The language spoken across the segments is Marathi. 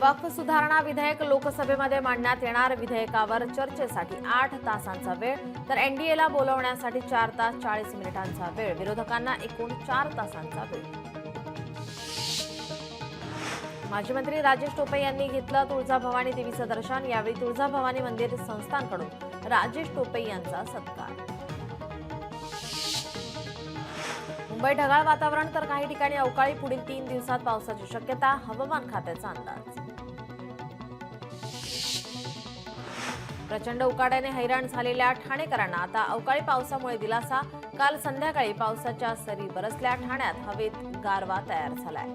वक्फ सुधारणा विधेयक लोकसभेमध्ये मांडण्यात येणार. विधेयकावर चर्चेसाठी 8 तासांचा वेळ, तर एनडीएला बोलवण्यासाठी 4 तास 40 मिनिटांचा वेळ. विरोधकांना एकूण 4 तासांचा वेळ. माजी मंत्री राजेश टोपे यांनी घेतलं तुळजाभवानी देवीचं दर्शन. यावेळी तुळजाभवानी मंदिर संस्थानकडून राजेश टोपे यांचा सत्कार. मुंबई ढगाळ वातावरण, तर काही ठिकाणी अवकाळी. पुढील 3 दिवसात पावसाची शक्यता. हवामान खात्याचा अंदाज. प्रचंड उकाड्याने हैराण झालेल्या ठाणेकरांना आता अवकाळी पावसामुळे दिलासा. काल संध्याकाळी पावसाच्या सरी बरसल्या. ठाण्यात हवेत गारवा तयार झालाय.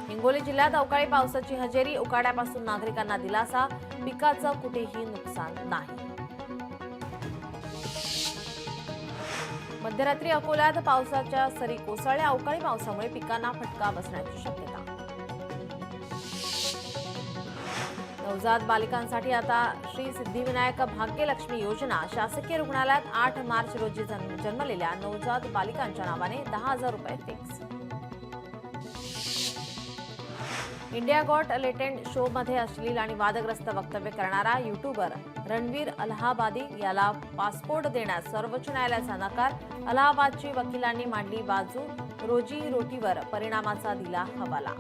हिंगोली जिल्ह्यात अवकाळी पावसाची हजेरी. उकाड्यापासून नागरिकांना दिलासा. पिकाचं कुठेही नुकसान नाही. मध्यरात्री अकोल्यात पावसाच्या सरी कोसळल्या. अवकाळी पावसामुळे पिकांना फटका बसण्याची शक्यता. नवजात बालिकांसाठी आता श्री सिद्धिविनायक भाग्यलक्ष्मी योजना. शासकीय रुग्णालयात 8 मार्च रोजी जन्मलेल्या नवजात बालिकांच्या नावाने 10,000 रुपये fix. India got talent show मध्ये अश्लील आणि वादग्रस्त वक्तव्य करणारा युट्यूबर रणवीर अलाहाबादी याला पासपोर्ट देण्यास सर्वोच्च न्यायालयाचा नकार. अलाहाबादची वकिलांनी मांडली बाजू. रोजीरोटीवर परिणामाचा दिला हवाला.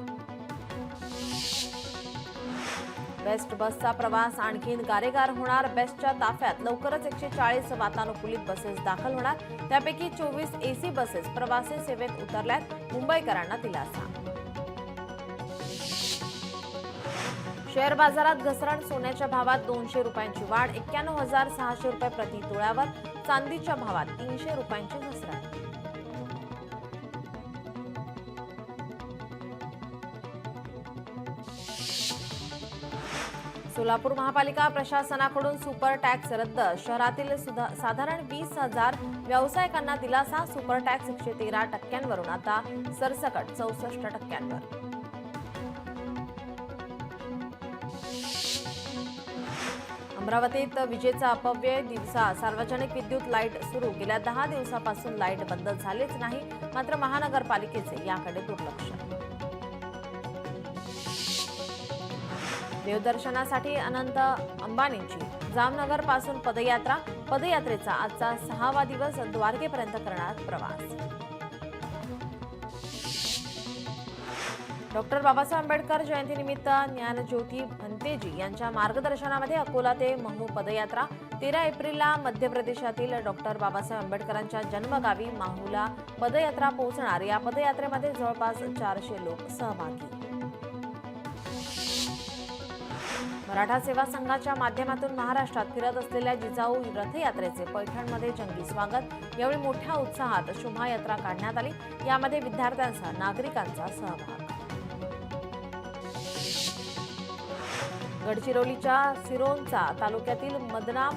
बेस्ट बसचा प्रवास आणखीन गारेगार होणार. बेस्टच्या ताफ्यात लवकरच 140 वातानुकूलित बसेस दाखल होणार. त्यापैकी 24 एसी बसेस प्रवासी सेवेत उतरल्यात. मुंबईकरांना दिलासा. शेअर बाजारात घसरण. सोन्याच्या भावात 200 रुपयांची वाढ. 91,600 रुपये प्रति तोळ्यावर. चांदीच्या भावात 300 रुपयांची घसरण. सोलापूर महापालिका प्रशासनाकडून सुपर टॅक्स रद्द. शहरातील साधारण 20,000 व्यावसायिकांना दिलासा. सुपर टॅक्स 113% आता सरसकट 64%. अमरावतीत विजेचा अपव्यय. दिवसा सार्वजनिक विद्युत लाईट सुरू. गेल्या 10 दिवसापासून लाईट बंद झालीच नाही. मात्र महानगरपालिकेचे याकडे दुर्लक्ष. देवदर्शनासाठी अनंत अंबानींची जामनगर पासून पदयात्रा. पदयात्रेचा आजचा 6वा दिवस. द्वारकेपर्यंत करणार प्रवास. डॉक्टर बाबासाहेब आंबेडकर जयंतीनिमित्त ज्ञानज्योती भंतेजी यांच्या मार्गदर्शनामध्ये अकोला ते महू पदयात्रा. 13 एप्रिलला मध्य प्रदेशातील डॉक्टर बाबासाहेब आंबेडकरांच्या जन्मगावी माहूला पदयात्रा पोहोचणार. या पदयात्रेमध्ये जवळपास 400 लोक सहभागी. मराठा सेवा संघाच्या माध्यमातून महाराष्ट्रात फिरत असलेल्या जिजाऊ रथयात्रेचे पैठणमध्ये जंगी स्वागत. यावेळी मोठ्या उत्साहात शोभायात्रा काढण्यात आली. यामध्ये विद्यार्थ्यांचा, नागरिकांचा सहभाग. गडचिरोलीच्या सिरोंचा तालुक्यातील मदना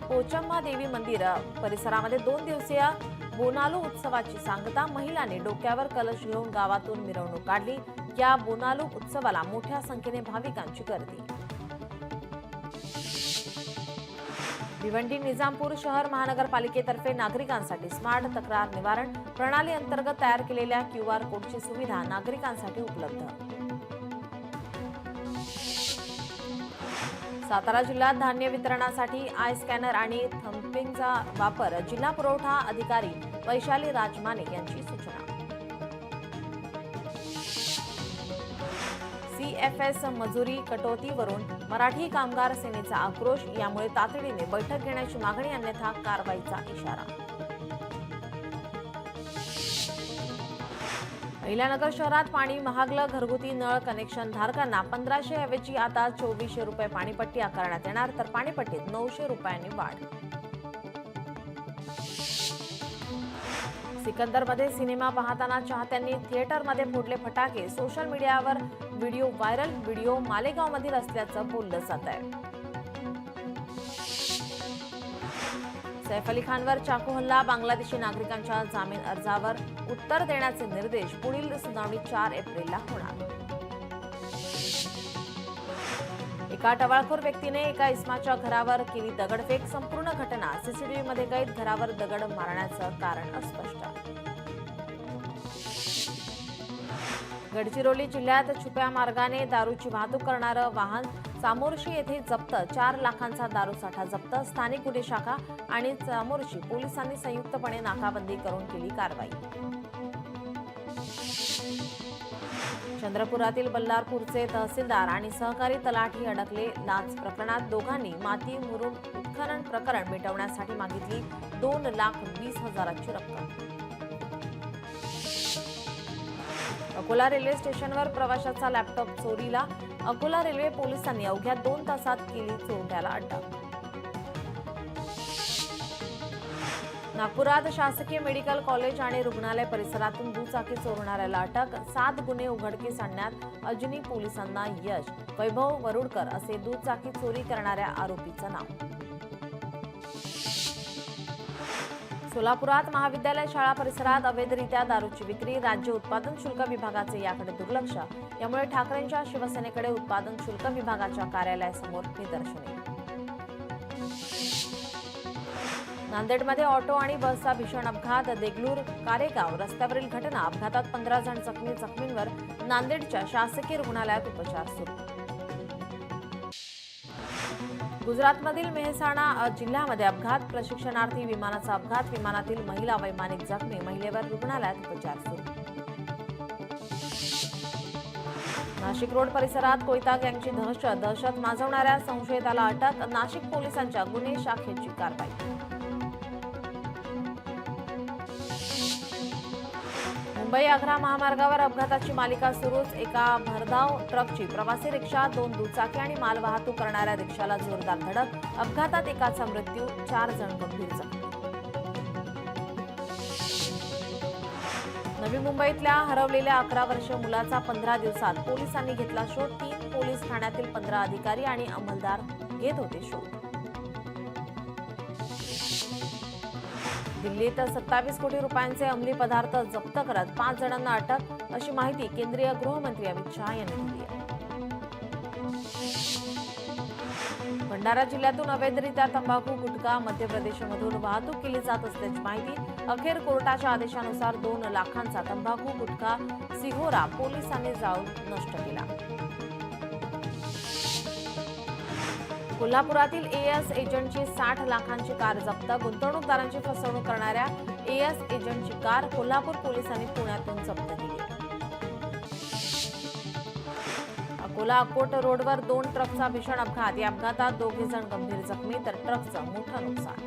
पोचम्मा देवी मंदिर परिसरामध्ये 2 दिवसीय बोनालू उत्सवाची सांगता. महिलांनी डोक्यावर कलश घेऊन गावातून मिरवणूक काढली. या बोनालू उत्सवाला मोठ्या संख्येने भाविकांची गर्दी. भिवंडी निजामपूर शहर महानगरपालिकेतर्फे नागरिकांसाठी स्मार्ट तक्रार निवारण प्रणाली अंतर्गत तयार केलेल्या QR कोडची सुविधा नागरिकांसाठी उपलब्ध. सातारा जिल्ह्यात धान्य वितरणासाठी आय स्कॅनर आणि थंपिंगचा वापर. जिल्हा पुरवठा अधिकारी वैशाली राजमाने यांची सूचना. CFS मजुरी कटौतीवरून मराठी कामगार सेनेचा आक्रोश. यामुळे तातडीने बैठक घेण्याची मागणी, अन्यथा कारवाईचा इशारा. अहिल्यानगर शहरात पाणी महागलं. घरगुती नळ कनेक्शन धारकांना 1500 ऐवजी आता 2400 रुपये पाणीपट्टी आकारण्यात येणार. तर पाणीपट्टीत 900 रुपयांनी वाढ. सिकंदरमध्ये सिनेमा पाहताना चाहत्यांनी थिएटरमध्ये फोडले फटाके. सोशल मीडियावर व्हिडिओ व्हायरल. व्हिडिओ मालेगावमधील असल्याचं बोललं जात आहे. सैफ अली खानवर चाकू हल्ला. बांगलादेशी नागरिकांच्या जामीन अर्जावर उत्तर देण्याचे निर्देश. पुढील सुनावणी 4 एप्रिलला होणार. एका टवाळखोर व्यक्तीने एका इस्माच्या घरावर केली दगडफेक. संपूर्ण घटना सीसीटीव्हीमध्ये कैद. घरावर दगड मारण्याचं कारण अस्पष्ट. गडचिरोली जिल्ह्यात छुप्या मार्गाने दारूची वाहतूक करणारं वाहन चामोर्शी येथे जप्त, 4 लाखांचा दारूसाठा जप्त. स्थानिक गुन्हे शाखा आणि चामोर्शी पोलिसांनी संयुक्तपणे नाकाबंदी करून केली कारवाई. चंद्रपुरातील बल्लारपूरचे तहसीलदार आणि सहकारी तलाठी अडकले लाच प्रकरणात. दोघांनी माती मुरुम उत्खनन प्रकरण मिटवण्यासाठी मागितली 2,20,000ची रक्कम. अकोला रेल्वे स्टेशनवर प्रवाशाचा लॅपटॉप चोरीला. अकोला रेल्वे पोलिसांनी अवघ्या 2 तासात केली चोरट्याला अटक. नागपुरात शासकीय मेडिकल कॉलेज आणि रुग्णालय परिसरातून दुचाकी चोरणाऱ्याला अटक. 7 गुन्हे उघडकीस आणण्यात अजनी पोलिसांना यश. वैभव वरुडकर असे दुचाकी चोरी करणाऱ्या आरोपीचं नाव. सोलापुरात महाविद्यालय शाळा परिसरात अवैधरित्या दारूची विक्री. राज्य उत्पादन शुल्क विभागाचे याकडे दुर्लक्ष. यामुळे ठाकरेंच्या शिवसेनेकडे उत्पादन शुल्क विभागाच्या कार्यालयासमोर निदर्शने. नांदेडमध्ये ऑटो आणि बसचा भीषण अपघात. देगलूर कारेगाव रस्त्यावरील घटना. अपघातात 15 जण जखमी. जखमींवर नांदेडच्या शासकीय रुग्णालयात उपचार सुरू. गुजरातमधील मेहसाणा जिल्ह्यामध्ये अपघात. प्रशिक्षणार्थी विमानाचा अपघात. विमानातील महिला वैमानिक जखमी. महिलेवर रुग्णालयात उपचार सुरू. नाशिक रोड परिसरात कोयता गँगची दहशत माजवणाऱ्या संशयिताला अटक. नाशिक पोलिसांच्या गुन्हे शाखेची कारवाई. मुंबई आग्रा महामार्गावर अपघाताची मालिका सुरूच. एका भरधाव ट्रकची प्रवासी रिक्षा, 2 दुचाकी आणि मालवाहतूक करणाऱ्या रिक्षाला जोरदार धडक. अपघातात एकाचा मृत्यू, 4 जण गंभीर जखमी. नवी मुंबईतल्या हरवलेल्या 11 वर्षीय मुलाचा 15 दिवसात पोलिसांनी घेतला शोध. 3 पोलीस ठाण्यातील 15 अधिकारी आणि अंमलदार घेत होते शोध. दिल्लीत 27 कोटी रुपयांचे अंमली पदार्थ जप्त करत 5 जणांना अटक, अशी माहिती केंद्रीय गृहमंत्री अमित शहा यांनी दिली आहे. भंडारा जिल्ह्यातून अवैधरित्या तंबाखू, गुटखा मध्य प्रदेशमधून वाहतूक केली जात असल्याची माहिती. अखेर कोर्टाच्या आदेशानुसार 2 लाखांचा तंबाखू, गुटखा सिहोरा पोलिसांनी जाळून नष्ट केला. कोल्हापुरातील एएस एजंटची 60 लाखांची कार जप्त. गुंतवणूकदारांची फसवणूक करणाऱ्या एएस एजंटची कार कोल्हापूर पोलिसांनी पुण्यातून जप्त केली. अकोला अकोट रोडवर 2 ट्रकचा भीषण अपघात. या अपघातात 2 जण गंभीर जखमी तर ट्रकचं मोठं नुकसान.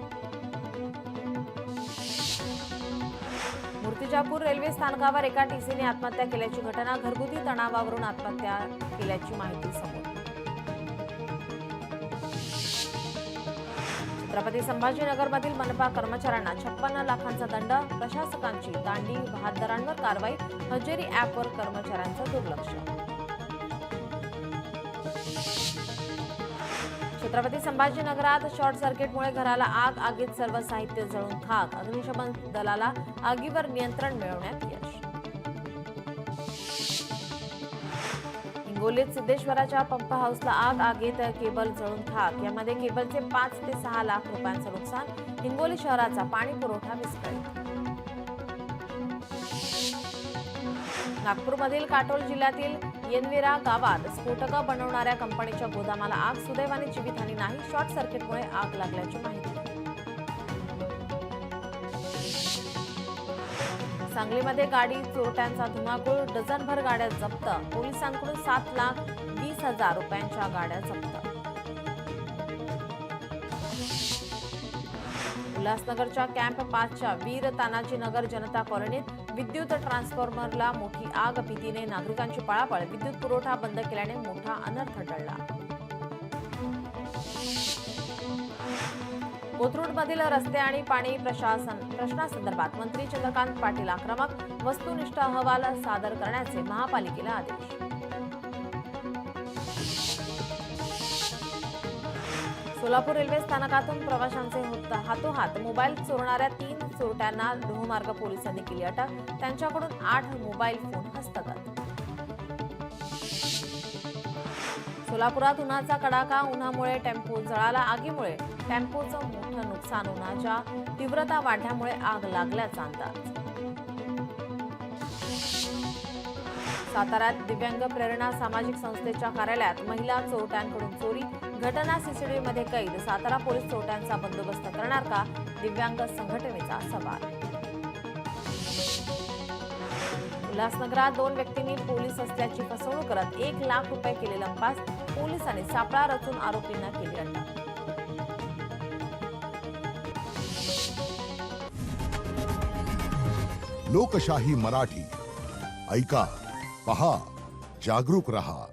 मूर्तिजापूर रेल्वे स्थानकावर एका टीसीने आत्महत्या केल्याची घटना. घरगुती तणावावरून आत्महत्या केल्याची माहिती समोर. छत्रपती संभाजीनगरमधील मनपा कर्मचाऱ्यांना 56 लाखांचा दंड. प्रशासकांची दांडी बहादरांवर कारवाई. हजेरी ॲपवर कर्मचाऱ्यांचं दुर्लक्ष. छत्रपती संभाजीनगरात शॉर्ट सर्किटमुळे घराला आग. आगीत सर्व साहित्य जळून खाक. अग्निशमन दलाला आगीवर नियंत्रण मिळवण्यात यश. हिंगोलीत सिद्धेश्वराच्या पंप हाऊसला आग. आगीत केबल जळून खाक. यामध्ये केबलचे 5 ते 6 लाख रुपयांचं नुकसान. हिंगोली शहराचा पाणी पुरवठा विस्कळीत. नागपूरमधील काटोल जिल्ह्यातील येनविरा गावात स्फोटकं बनवणाऱ्या कंपनीच्या गोदामाला आग. सुदैवाने जीवितहानी नाही. शॉर्ट सर्किटमुळे आग लागल्याची माहिती. सांगलीमध्ये गाडी चोरट्यांचा धुमाकूळ. डझनभर गाड्या जप्त. पोलिसांकडून 7,20,000 रुपयांच्या गाड्या जप्त. उल्हासनगरच्या कॅम्प 5च्या वीर तानाजी नगर जनता कॉलनीत विद्युत ट्रान्सफॉर्मरला मोठी आग. भीतीने नागरिकांची पळापळ. विद्युत पुरवठा बंद केल्याने मोठा अनर्थ टळला. कोथरूडमधील रस्ते आणि पाणी प्रश्नासंदर्भात मंत्री चंद्रकांत पाटील आक्रमक. वस्तुनिष्ठ अहवाल सादर करण्याचे महापालिकेला आदेश. सोलापूर रेल्वे स्थानकातून प्रवाशांचे हातोहात मोबाईल चोरणाऱ्या 3 चोरट्यांना लोहमार्ग पोलिसांनी केली अटक. त्यांच्याकडून 8 मोबाईल फोन हस्तगत. सोलापुरात उन्हाचा कडाका. उन्हामुळे टेम्पो जळाला. आगीमुळे टेम्पोचं मोठं नुकसान. उन्हाच्या तीव्रता वाढल्यामुळे आग लागल्याचा अंदाज. साताऱ्यात दिव्यांग प्रेरणा सामाजिक संस्थेच्या कार्यालयात महिला चोरट्यांकडून चोरी, घटना सीसीटीव्हीमध्ये कैद. सातारा पोलीस चोरट्यांचा बंदोबस्त करणार का, दिव्यांग संघटनेचा सवाल. उल्हासनगरात 2 व्यक्तींनी पोलीस असल्याची फसवणूक करत 1 लाख रुपये केले लंपास. पोलिसांनी सापळा रचून आरोपींना केली अटक. लोकशाही मराठी ऐका, पहा, जागरूक रहा.